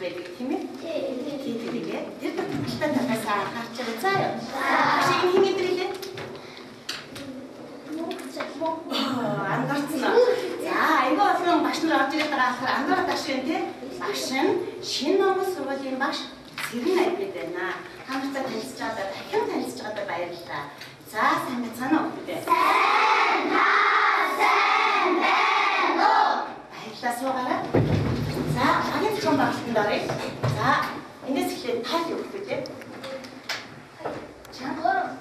байдаг тийм ээ? Тийм. Тэр төгөлтэй тавьсаа харж байгаа заа юу? Машин хин идрэлээ. Ангарцсан. За, айгүй олон багш нар орж ирээд байгаа болохоор ангараад багш юм тий. Багш нь шинэ Монгол сургуулийн багш Сэрэн Айбид байна. Та нартай танилцж байгаа дахин танилцж байгаа баярлалаа. За, сайн байна уу бүгдээ? Сайн байна уу? Баярлалаа суугаарай. За, багийн зохион байгуулалтанд оръё. За, энэс эхлээд тал юу гэх вэ? Чам 6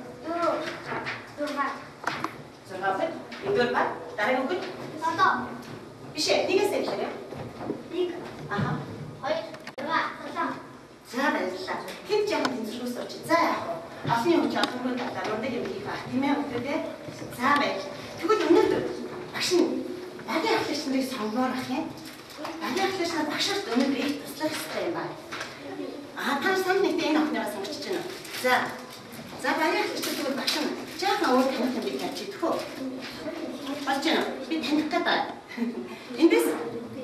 Эндгээр ба дараагийн үг. Биш ээ, нэгээс эхлэе. 1 аха 2 6 За баярлалаа. Хэд жаахан тэнцвэрс орч. За яах вэ? Олонний хүч олонгүй талаар өндөр юм хийх бах тийм ээ бүгдээ. За баярлалаа. Тэгвэл өнөөдөр багш нь багийн ахлагч нарыг сонгоор ах юм. Багийн ахлагч нар багшаас өнөөдөр их туслах хэрэгтэй юм байна. Та сайн нэгтэй энэ охиноос сонгож байна. За багийн ахлагч тэгвэл багш нь жаахан өөр таних юм бид тавьж идэх үү? Болж байна. Би таних гэдэг. Эндээс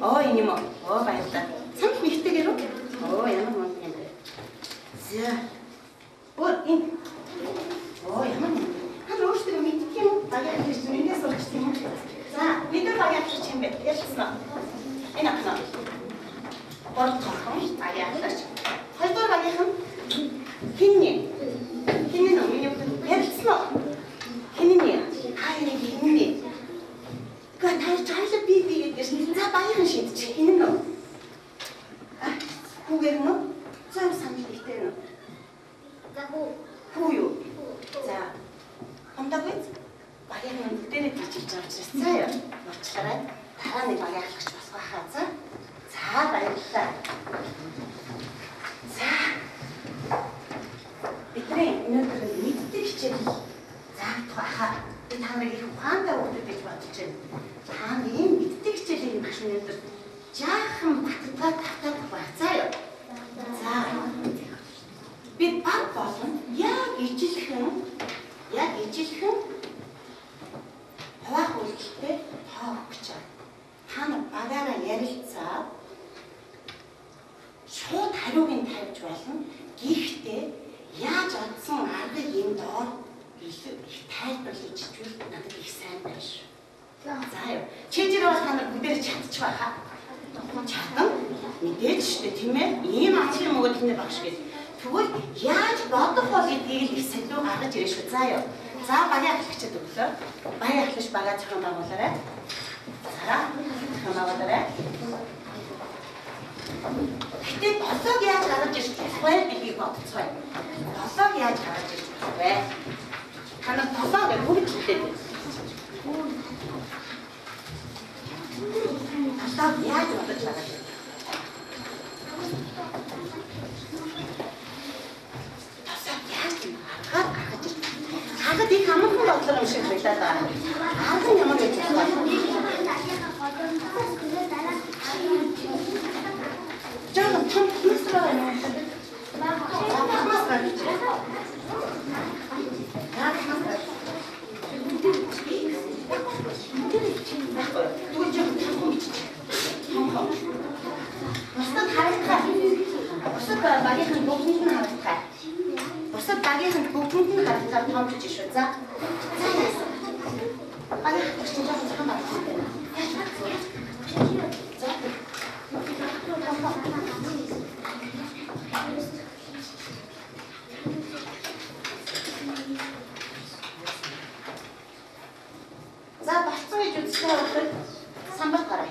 энэ юм уу? Баярлалаа. Самт нэгтэйгээр үү? Ямар мөн юм бэ? За. Энэ. Ямар мөн. Хад өөртөө мэдчих юм уу? Багийн ахлагч эндээс сурч тийм үү? За, бид багийн ахлагч юм бэ? Ялцсан уу? Энэ ахна. Борт тохон багийн ахлагч. Хоёрдугаар багийнхан хинний нөө миний ярилцсан уу? Хинний. Хинний. Гэхдээ таашаалаа би гэдэг чинь за багийнхан шийдчих. Хинэн нөө. Хүүгээр нөө. Зөв санал ихтэй нөө. За хүү юу? За. Хамдаггүй. Багийнхан бүгдээрээ тийчилж байгаа учраас заа юу? Уучлаарай. Дараа нэг багийн ахлагч босгоо хаа. За баярлалаа. За. Бидний өнөөдөр мэддэг хичээл заагдах байхаа. Би та нарыг их ухаантай өгдөг гэж бодож байна. Та ийм мэддэг хичээлийн багш өнөөдөр жаахан баттай татах байх. За юу? За. Бид баг болон яг ижилхэн хаваах үйлдэлтэй тоох гэж байна. Та нар багаараа ярилцаа шууд хариуг нь тавьж болно. Гэхдээ яаж олдсон аргыг энэ доор илүү их тайлбарлаж ичвэл надад их сайн байна шүү. За юу. Чижээр бол та нар бүгдээр чадчих байхаа. Чадна. Мэдээж шүү дээ тийм ээ. Ийм ач юм уу тэнд багш гэж. Тэгвэл яаж бодох вэ гэдгийг их солио гаргаж ирэх шүү. За юу. За багийн ахлагчид өглөө. Багийн ахлагч багаа зохион байгуулаарай. За зохион байгуулаарай. Гэтэ долоог яаж гаргаж ирэх вэ гэдгийг бодцгоё. Долоог яаж гаргаж ирэх вэ? Та нар долоо гэж бүгд хэлдэг. Долоог яаж бодож гаргаж ирэх вэ? Хагад их амархан бодлого юм шиг байлаа да. Хаан ямар гэж байна? Жаахан том хэсраа юм. Бусад багийнхан бүгдэнд нь харилцаа томч шүү. За. Багийнхан чинь жоохон зохион байгуулалт байна. За, болцсон гэж үзсэн байвал самбар гараа.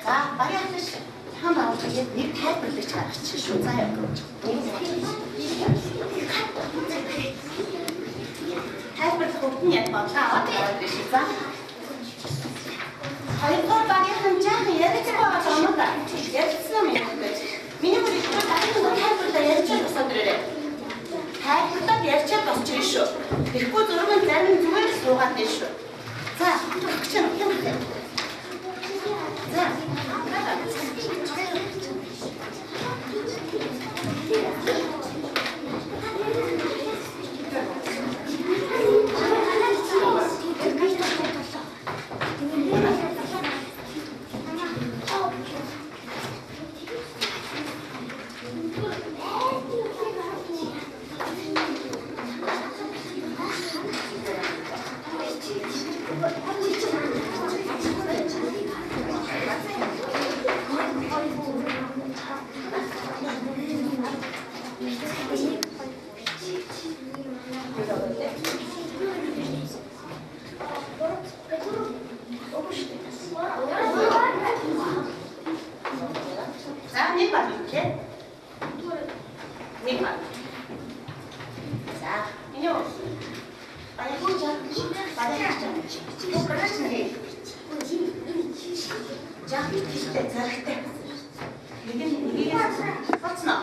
За, багийнхан зохион байгуулалт нэг тайлбарлаж гаргачих шүү. За яа. Тайлбарлах өгдөн яг бодлоо аваад яваад биш үү? За. Хоёрдугаар багийнхан жаахан ярилцсан байгаа юм да. Ярилцсан юм гэж. Миний бүр их багийнхан тайлбарлаа ярьж босоод ирээрээ. Тайлбарлаад ярьж босч ирэх шүү. Тэгэхгүй зургийн зарим зүгээр л суугаад байна шүү. За, өгч юм. За. За нэг бал үлээ. Нэг бал. За энэ юу? Баяр хүрчээ. Баяр хүрчээ. Төгрөж нэ. Жах ихтэй зэрэгтэй. Нэг бацна.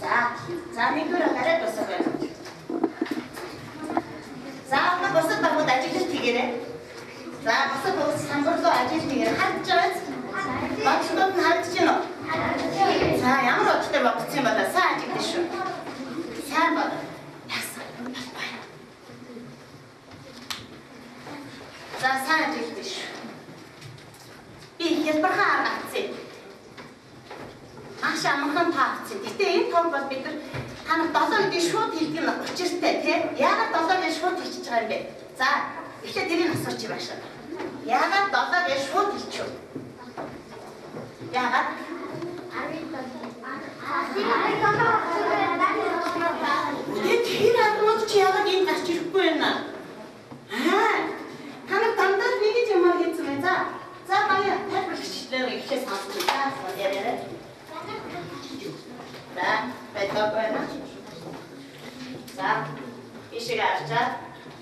За нэгдүгээр гараад босоо байна. За босоод багууд ажиглаж тэгээрэй. За босоод багууд самбарлуу ажил тэгээрэй. Харж байгаа. Багшдод нь харж байна уу? За ямар бодтой багц юм байна? Сайн ажиглаж шүү. Сайн бод. За сайн ажиглаж шүү. Би хялбархан аргацсан. Маш амархан таавцсан. Гэтэ энэ том бол бид нар танах 7 гэдэг шууд хэлдэг нь учиртай тий. Яагаад 7 гэж шууд хэлчихэж байгаа юм бэ? За эхлээд тэрийг асуучих юм аашаа. Яагаад 7 гэж шууд хэлчихв? Яагаад? Тэр аргууд чи яагаад энэ гарч ирэхгүй байна? Танах дандаа нэг юм хийсэн мэ за. За баяа тайлбарчлалаа ихээс сонсчихлаа. Яриараа. За, байдаг байна. За, ишиг арчаад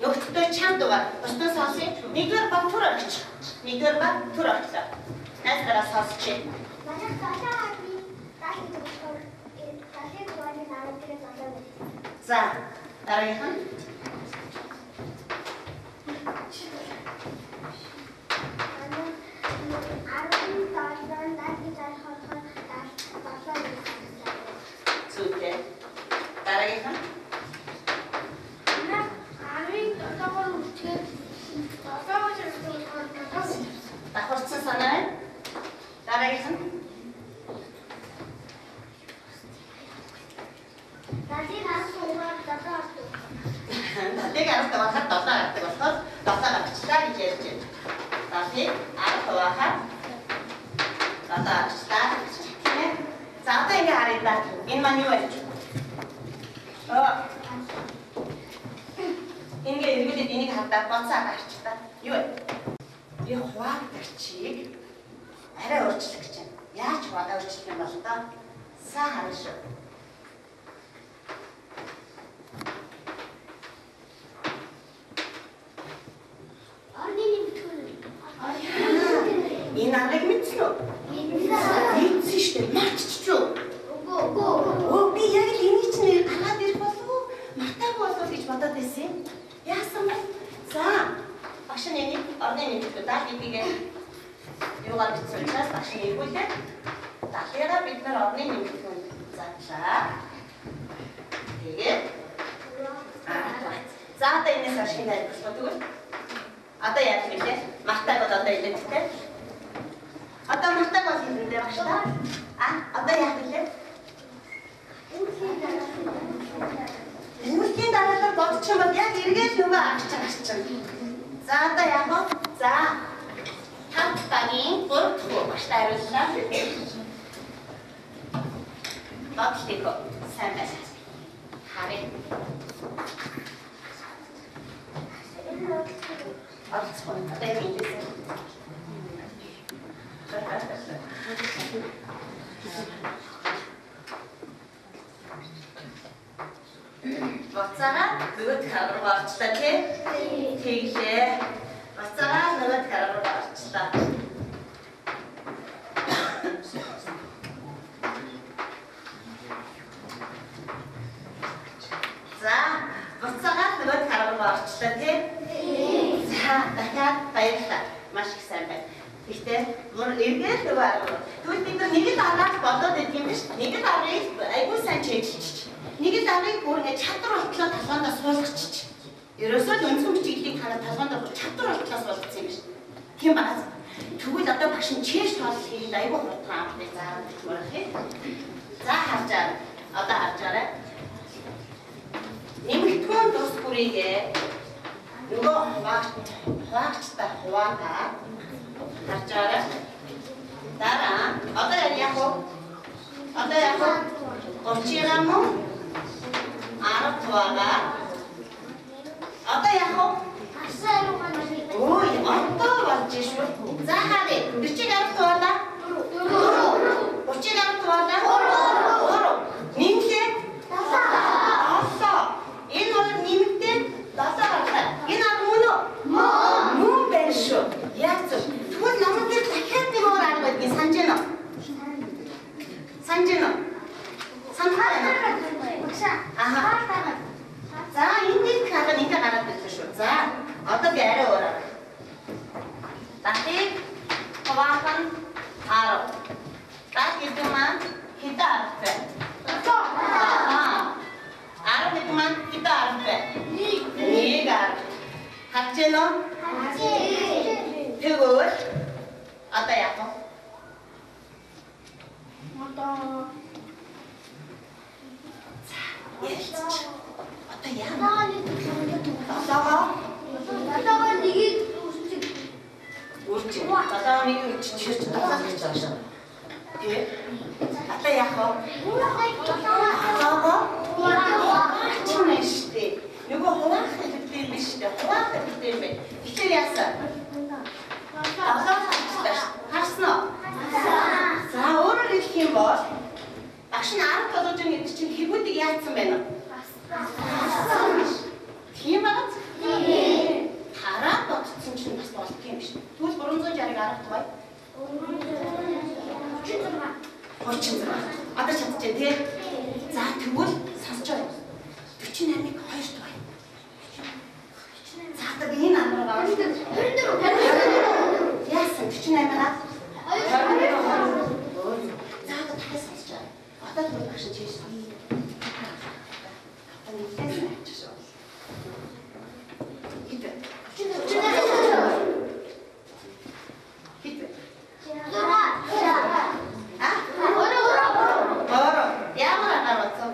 нөгөөдөө чамд дугаар. Бусдаас сонсъё. Нэгдүгээр баг түр орч. Нэгдүгээр баг түр орчлоо. Найзгараа сонсчих. За, дараагийнх нь Супер. Дараагийнх нь давхарцсан санаа. Дараагийнх нь Дадаг арга тавахад 7 гардаг болохоор 7 гарчлаа гэж ярьж байна. Дадаг арга тавахад 7 гарчлаа. За одоо ингэ харъя да. Энэ маань юу байж? Ингээ эргүүлээд энийг хадаад боцоо гарч та. Юу вэ? Би хувааг тарчиг арай өөрчлөх гэж байна. Яаж хуваагаа өөрчлөх юм бол та? Сайн харна шүү. Энэ аргыг мэдсэн үү? Мэдсэн шүү дээ. Мартчихв. Оо би яг л энийг чинь гараад ирэх болов уу? Мартаагүй болов гэж бодоод байсан юм. Яасан бэ? За. Багш нь энийг орны мэдээлэл даа бигээ юугаар бичсэн учраас багш нь эргүүлээ. Дахиад бид нар орны мэдээлэл задлаа. Тэгээд за одоо энэс хойш шинэ тайлбарлах тэгвэл одоо яаж хэлээ? Мартааг бол одоо илэрхтэй. Одоо мартааг бол хэлэндээ багш та. Одоо яаж хэлээ? Үүсгийн дараалал бодчих юм бол яг эргээд нөгөө арч чинь. За одоо яг нь за тавтагийн 3 дахь багштай хариуллаа. Бодлыг сайн байна. Харин Арцгүй одоо юм дээ. Боцоо нөгөөд харуу гарчлаа тий. Тэглээ. Боцоо нөгөөд харуу гарчлаа. За, боцоо нөгөөд харуу гарчлаа тий. За, дахиад баярлалаа. Маш их сайн байна. Гэхдээ мөр эргээд нөгөө арга. Тэгвэл бид нэг л аргаас болоод идэв юм биш. Нэг л аргыг айгүй сайн чийжчих. Нэг л аргыг бүр ингэ чадвар болтлоо талбайдаа суулгачих. Ерөөсөө л өнцгөн бичиглийг ханаа талбайдаа бүр чадвар болтлоо суулгацсан юм биш. Тийм байна. Тэгвэл одоо багш нь чийж тоол хийхэд айгүй хурдан амтыг заавал бичмээрх юм. За харжаа. Одоо харжаарай. Нэмэгдэхүүн тус бүрийгээ нөгөө хуваагчтай хуваагаа харжаарай. Дараа одоо яг уу? Одоо яг уу? 30 грамм уу? 10 хуваагаа. Одоо яг уу? Ой, одоо болж шүү. За харъя. 40 гаруй хуваагаа. Так гэдэг маань хэдэн аргатай? 10 гэдэг маань хэдэн аргатай? 1 арга. Харж байна уу? Тэгвэл одоо яах вэ? Одоо яах вэ? Долоогоо нэгийг үржиж. Долоогоо нэгийг үржиж чирч таглах гэж байна шүү. Тэг. Одоо яах вэ? Долоогоо чимээ штэ. Нөгөө хуваах хэрэгтэй биш штэ. Хуваах хэрэгтэй юм бэ. Тэгэхээр яасан? Харсан уу? За өөрөөр хэлэх юм бол багш нь 10 толгойн гэдэг чинь хэвүүдийг яатсан байна уу? Тийм байна. Хараад бодсон чинь бас болдго юм биш. Тэгвэл 360-ыг 10 тавай. 36. Одоо чадчихжээ тий. За тэгвэл сонсож байна. 48-ыг 2 тавай. За одоо энэ амраа 24. Яасан 48-аар 22. За одоо дахиад сонсож байна. Одоо тэгвэл багш нь чийж сонь. Одоо нэгээс авчих шүү. Хитэ. Хитэ. Ямар агаавцсан?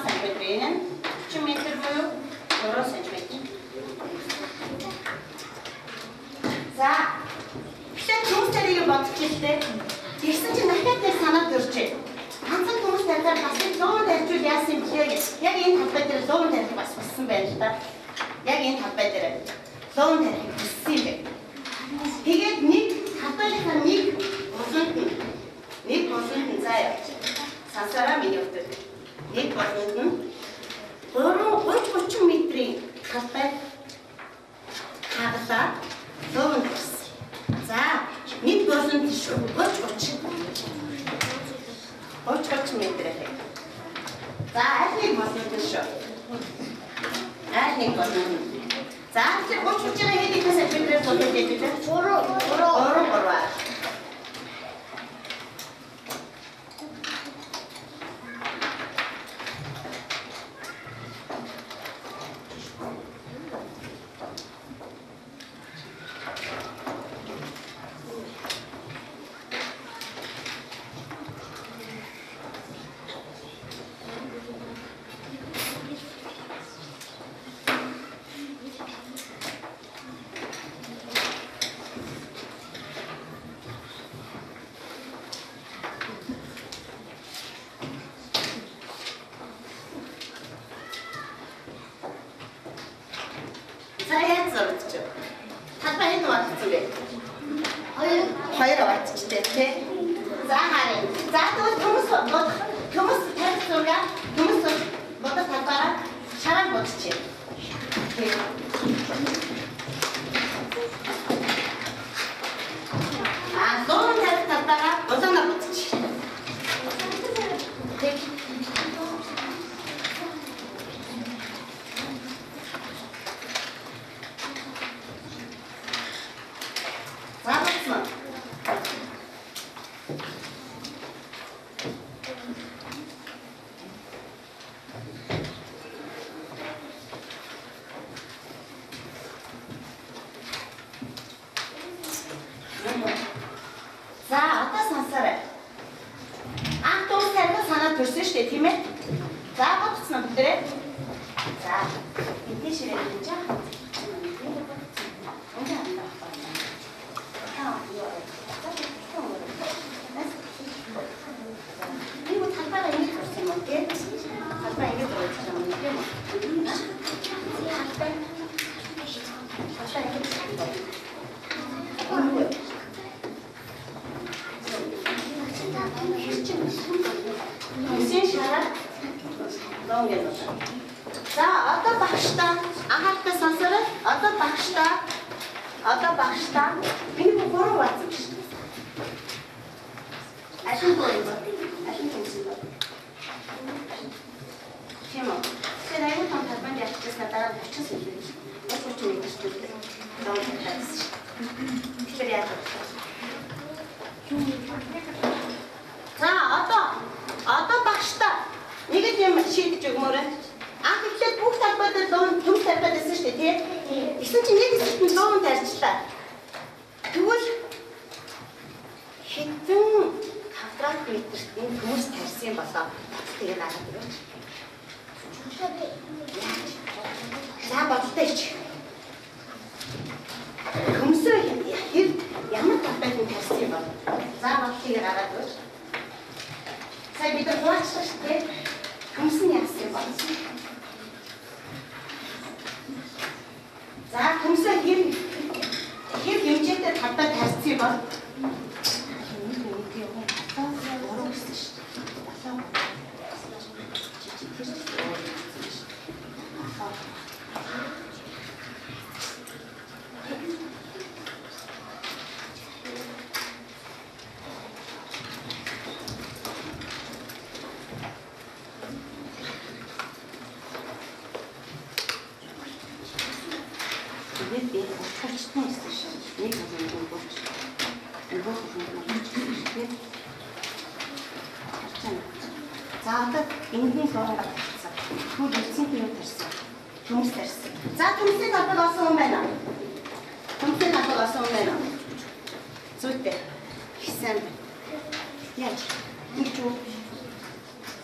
см-ийн 40 м буюу 3 см. За. Тэгэхээр хүмүүс тэрийг бодчихлээ. Тэгсэн чинь дахиад нэг санаа төржээ. Ганцхан хүмүүс тарихаар бас луун тарьжул яасан юм бэ гэж. Яг энэ талбай дээр луун тарих бас болсон байна л да. Яг энэ талбай дээр луун тарих болсон юм бэ. Тэгээд нэг талбайхаа нэг босонд нь заяа. Сансараа миний өтөд. Нэг босонд нь 30 метрийн талбай хагалаа луун тарьсан. За, нэг босонд шүү 30 метр. За, аль нэг босонд шүү. Аль нэг босонд. За, тэр 30-ийн хэд их сантиметрээр зулж яадаг вэ?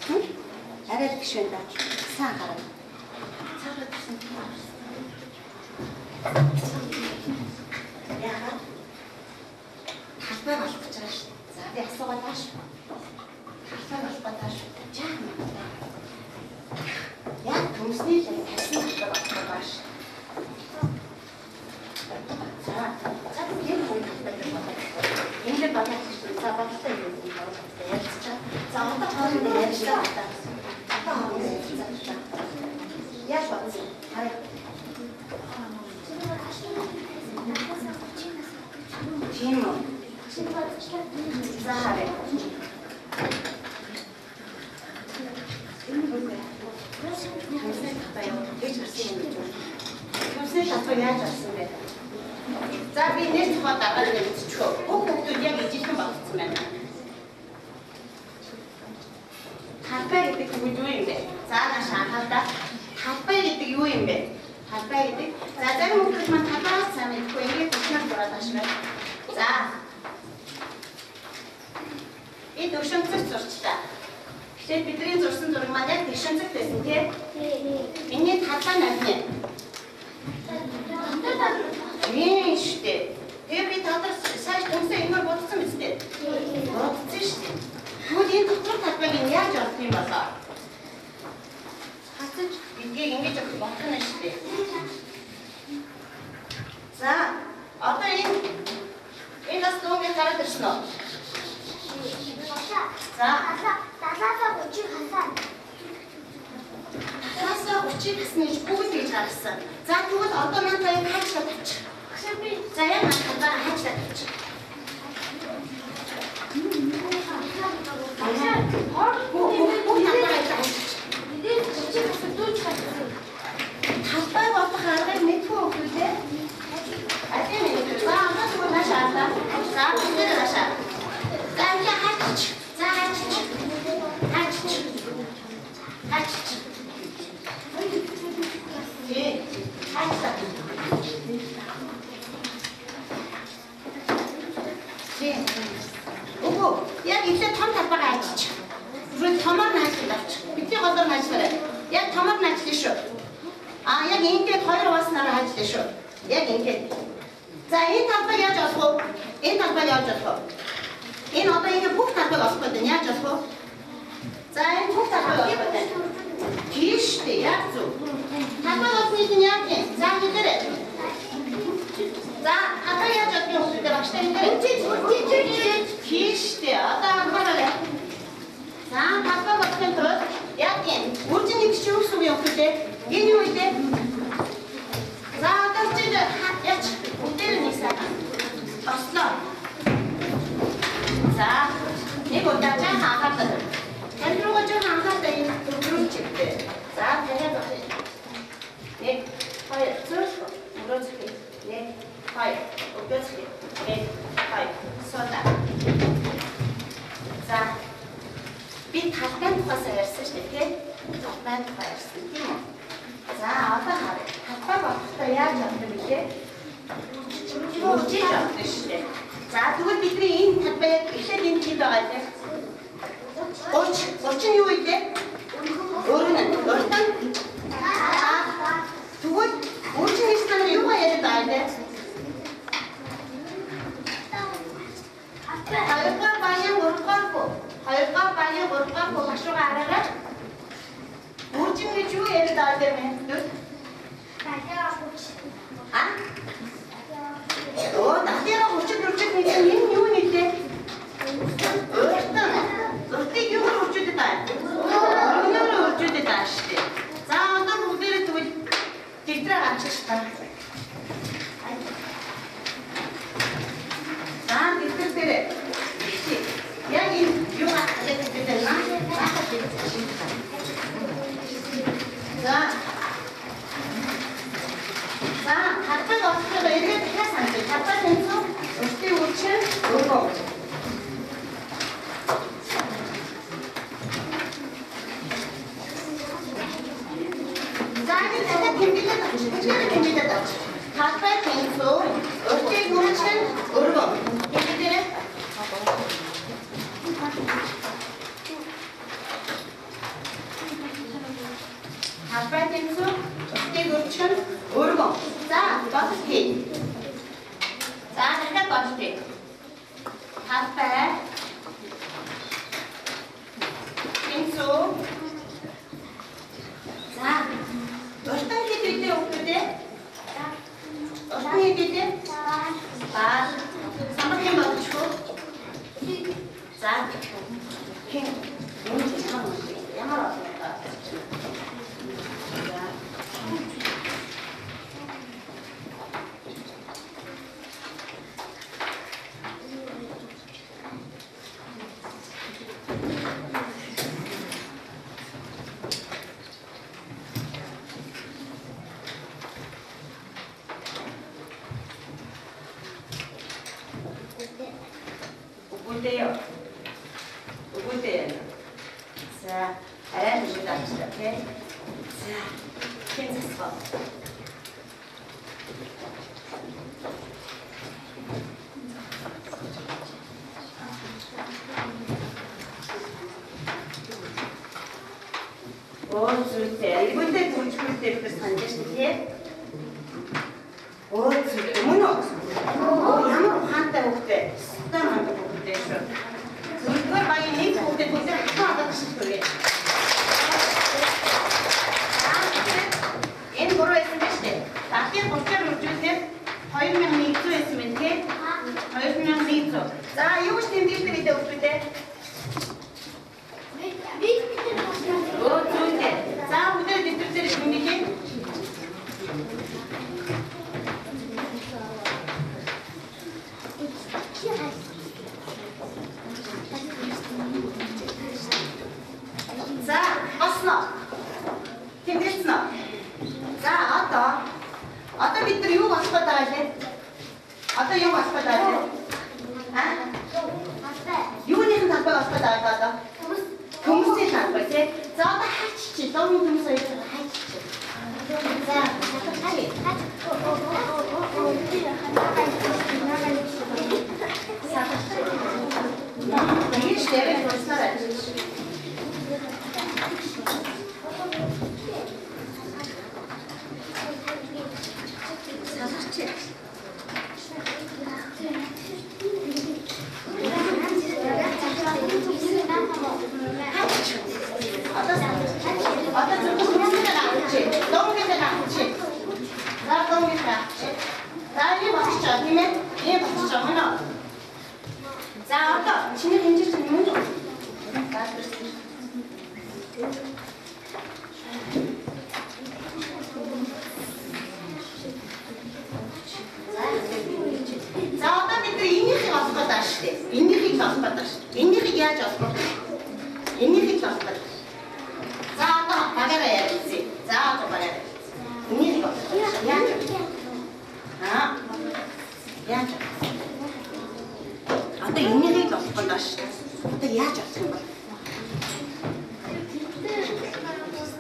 3. Арай л гişвэн даа. Сайн гарна. Цаагаад гэсэн тийм байна. Яагаад? Талбай болох гэж байгаа шүү. За би асуугаад тааш. Талбай болох тааш. Жаа. Яг төмсний л тавьсан талбай болох тааш. За тийм хүн талбай болох. Энд бодож шүү. За бодлоо юм байна. Ярьцгаа. За одоо хоорондоо ярьцгаа байна. Одоо хоорондоо ярьцгаа. Яаш бодсон. Хараа. Тийм үү. За хараа. Төсөл татвар яаж авсан бэ? За би нэр тухай дагаад мэдчихв. Бүх хүмүүс яг ижилхэн багцсан байна. Талбай гэдэг юу юм бэ? За нааш анхаарда. Талбай гэдэг юу юм бэ? Талбай гэдэг. За зарим хүмүүс маань талбайг сайн мэдгүй ингээд төснөр дураад ашиглав. За. Би төвшөнцөг зурчлаа. Тэгэхээр бидний зурсан зураг маань яг төвшөнцөг байсан тийм. Миний талбай намын. Тийм шүү дээ. Тэгээ би талбай сайж төмсөө ингэж бодсон биз дээ. Бодсон шүү дээ. Тэгвэл энэ дотор талбайг яаж олох юм болоо? Хацаж бидгийг ингэж бодох нь шүү дээ. За, одоо энэ бас дөнгөж гараад ирсэн үү? За, 70-30 хасаа. 30 гэснээр бүгд гэж гаргасан. За тэгвэл одоо надад яг хаачлаа тавьчих. За яг надад хаачлаа тавьчих. Талбай болох аргыг мэдгүй хөлөө. Атин мэдээ. За одоо тэгвэл наашаа. За бүгд наашаа. За яг хаач. За хаач. Хаач. Ого, яг ихлэ том талбайг ажиж. Зүгээр томоор наажлаач. Бидний голоор наажлаа. Яг томоор наажлаа шүү. Яг ингээд хоёр ууснараа хаажлаа шүү. Яг ингээд. За энэ талбай яаж олох вэ? Энэ талбай яаж олох вэ? Энэ одоо ингээд бүх талбайг олох гэдэг нь яаж олох вэ? За энэ бүх талбайг олох гэдэг. Тийш дээ яг зөв. Талбай олохны нь яг юм. За хэдэрэ. За одоо яаж олох вэ? Багштай хэдэрэ. Тийш дээ. Одоо анхаараа. За талбай олохын тулд яг юм. Үржин нэг чи юу гэсэн юм бэ? Энэ юу вэ? За одоо чи яач өдөр нэг сайхан ослоо. За нэг удаа жаа хаагаад. Тань руугаа жаа хаагаад энэ дөрөв чигтэй. За тэгээд байна. Нэг хоёр зүрх өрөөцгий. Нэг хоёр өрөөцгий. Нэг хоёр сода. За би талбай тухайсаа ярьсан шүү дээ тийм. Талбай тухай ярьсан тийм үү? За одоо харъя. Талбай болохтой яаж явах вэ гэлээ? Үржиж явах шүү дээ. За тэгвэл бидний энэ талбай эхлээд энэ хэд байгаа вэ? 30 юу вэ? Өөрөөр нь уртан. Тэгвэл үржин гэж та нар юу яриад байгаа вэ? Хоёрдугаар баян гурвдугаар багшуугаа хараарай. Үржин гэж юу яриад байгаа вэ? Дахиад 30 нэг энэ юу нэлээ? Уртан. Уртыг юу үржүүлээд байна? Өөрөөр үржүүлээд байна шүү дээ. За одоо бүгдээрээ тэгвэл дэвтрээ авчих та. За дэвтэр дээр. Яг энэ юу хаадаг гэдэг нь За талбай олохоор эргээд дахиад санаж. Талбай тэнцүү өртний үрчин өргөө. За энэ дахиад тэмдэглээд авч. Талбай тэнцүү өртний үрчин өргөө. Эндээрээ Талбай тэмцүү, устдыг өрчгөн, өргөн. За, бодол хий. За, дахиад бодол хий. Талбай. Тэмцүү. За, уртан хэд үедээ өгдөө? Уртан хэд үедээ? Баа. Самбар хэм бодчихгүй. За, хэм. Ямар байна? Угуде요. 자, 알아주시다 이렇게. 자, 괜찮어. 줄 때, 1분 때 줄 때부터 산대시게. 줄 때, 문어. 야마로 한때 올때, 습관한테 올 때. 그걸 많이 내고 올 때, 그때 하나가 싶어요. Энэ гурав байсан биз дээ. Дахиад 30-аар үржүүлээд 2100 байсан мэн тий. 2100. За юу ч тэмдэглэдэг гэдэг үгүй дээ. Зүйтэй. За бүгдээ дэвтэр дээр тэмдэглэе. За осноо. Тэмдэглэснэ. За одоо бид нар юу болох гэдэг вэ? Одоо юу болох гэдэг вэ? Юуны талбай болох гэдэг вэ одоо? Хүмүүсийн талбай тий. За одоо хаачих. Дөрвөн хүмүүс хоёр хаачих. За хаачих. Ийм штэйрэг болсноо. За одоо чиний хэмжиж чинь юм уу? За одоо бид энийхийг олох гэдэг шүү дээ. Энийхийг олох гэдэг шүү. Энийхийг яаж олох вэ? Энийхийг олох гэдэг. За одоо багаараа ярьцгаая. За одоо багаараа. Энийхийг олох. Яаж? Яаж? Одоо энийхийг олох гэдэг шүү. Одоо яаж олох юм бэ?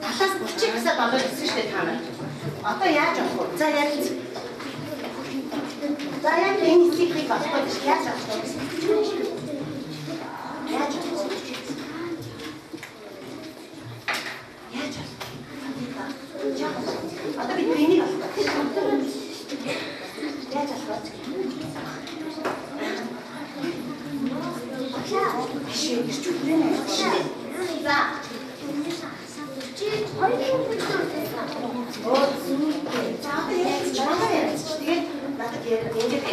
Талаас 30 гэсээ болоод ирсэн шүү дээ та нар. Одоо яаж олох вэ? За ярьц. За яг энэ хэсгийг олох гэж яаж олох вэ? Яаж олох вэ? Яаж олох? Одоо бид энийг олох гэж. Яаж олох вэ? Шээ ирч үтрэнэ. За. Тэгээд надад ингэж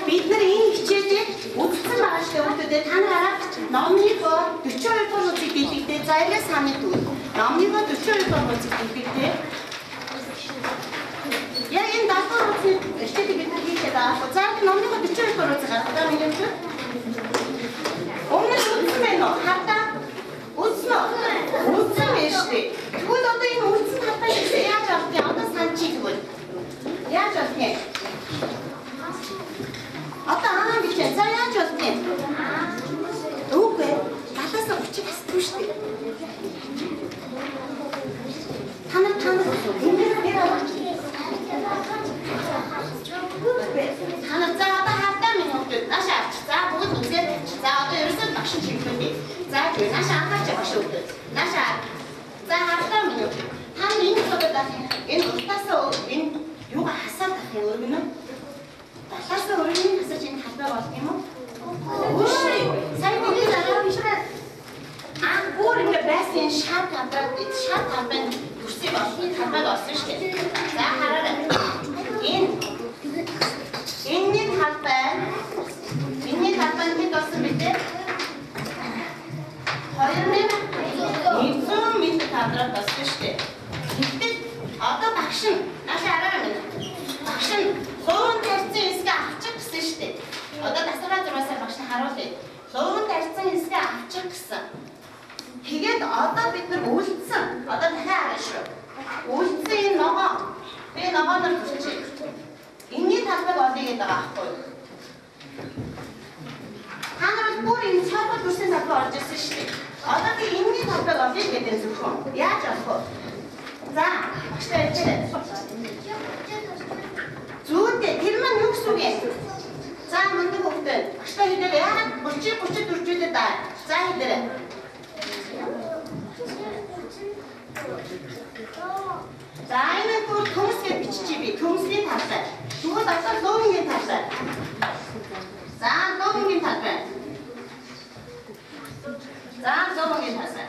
бид нар энэ хичээлийг үзсэн байгаа шүү дээ. Та нараа номныхоо 42 дугаар нууцыг дэлгэхдээ за эргээ санаа төвлө. Номныхоо 42 дугаар нууцыг дэлгэхдээ яг энэ 70 дугаар нууцыг хичээлийг бид нар хийгээд байгаа. За номныхоо 42 дугаар нууцыг гаргах юм юм шүү. Өмнө нь үзсэн байх уу? Хатаа шүү дээ. Танаа за одоо хавтаа минутууд нааш авч за бүгд үзээд за одоо ерөөсөө багш чиглэлээ за тэгээ нааш анхаарч багш өгдөө нааш за хавтаа минут тань энэ удаа энэ утасаа энэ юугаа хасаад ах юм өргөнө талаасаа өргөний хасаж энэ хавтаа болох юм уу сайн бүгд дараа бишрээ бүр ингэ байсан шат хавтаа бүрсээ болсон хавтаа болсон шүү дээ за хараарай Энэний талбай хэд болсон бэ те? 2100 м квадрат болсон шүү дээ. Тэгвэл одоо багш нь наашаа араа минь. Багш нь луун тарьсан хэсгээ авчих гэсэн шүү дээ. Одоо дасгалаа зурвасаар багш нь харуулъя. Луун тарьсан хэсгээ авчих гэсэн. Тэгээд одоо бид нар үлдсэн. Одоо дахиад хараа шүү. Үлдсэн энэ ногоо. Би ногооноор зүрчээ. Энэний талбайг олъё гэдэг байгаа байхгүй юу? Та нар бүр энэ цаавар бүрсийн талбай орж ирсэн шүү дээ. Одоо би энэний талбайг олъё гэдэг зөвхөн. Яаж олох вэ? За, багштай хэлээ. Зүйтэй тэр маань юу гэсэн үг юм? За, мундаг хөвгтэй. Багштай хэлээ яагаад 30 40 даа. За хэлээ. За, энэ бүр төмс гэж биччихье би. Төмсний талбай. Зүгээр дасаа луугийн талбай. За, луугийн талбай. За, луугийн талбай.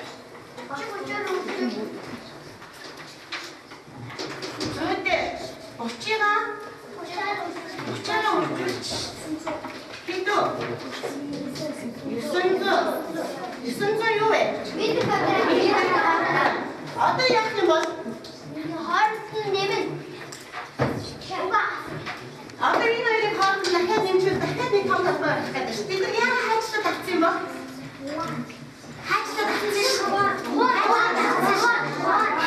Зүйтэй. 30-аа 900 юу вэ? Одоо яах юм бол? Одоо энэ хоёрыг хооронд дахиад нэмжүүл дахиад нэг том талбай болох гэдэг шүү. Бид яагаад хайчлаад авсан юм бол? Хайчлаад авсан шүү.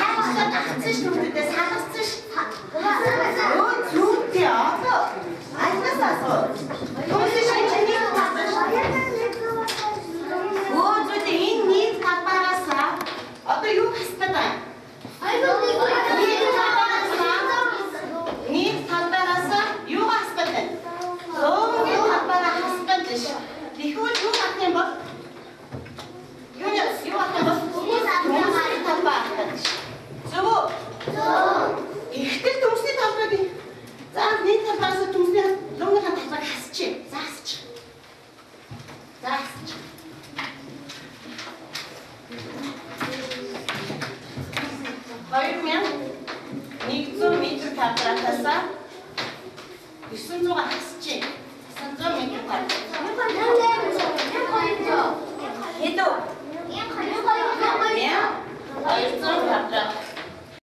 Хайчлаад авсан шүү гэдээ салгасан шүү. Өө зүйтэй одоо айнаас асуу. Томсож шинжний талбай шүү. Өө зүйтэй энэ нийт талбараас одоо юу хасдаг вэ? Нийт талбараас юу хасдаг вэ? Луугийн талбараа хасдаг биш. Тэгвэл юу хах юм бол? Юу хах юм бол? Төмсний талбай хасдаг биш. Зөв үү? Ихтэй төмсний талбайг за нийт талбараас төмсний луугийн талбайг хасчих. Заасчих. 2100 м квадратаас 900 хасчих.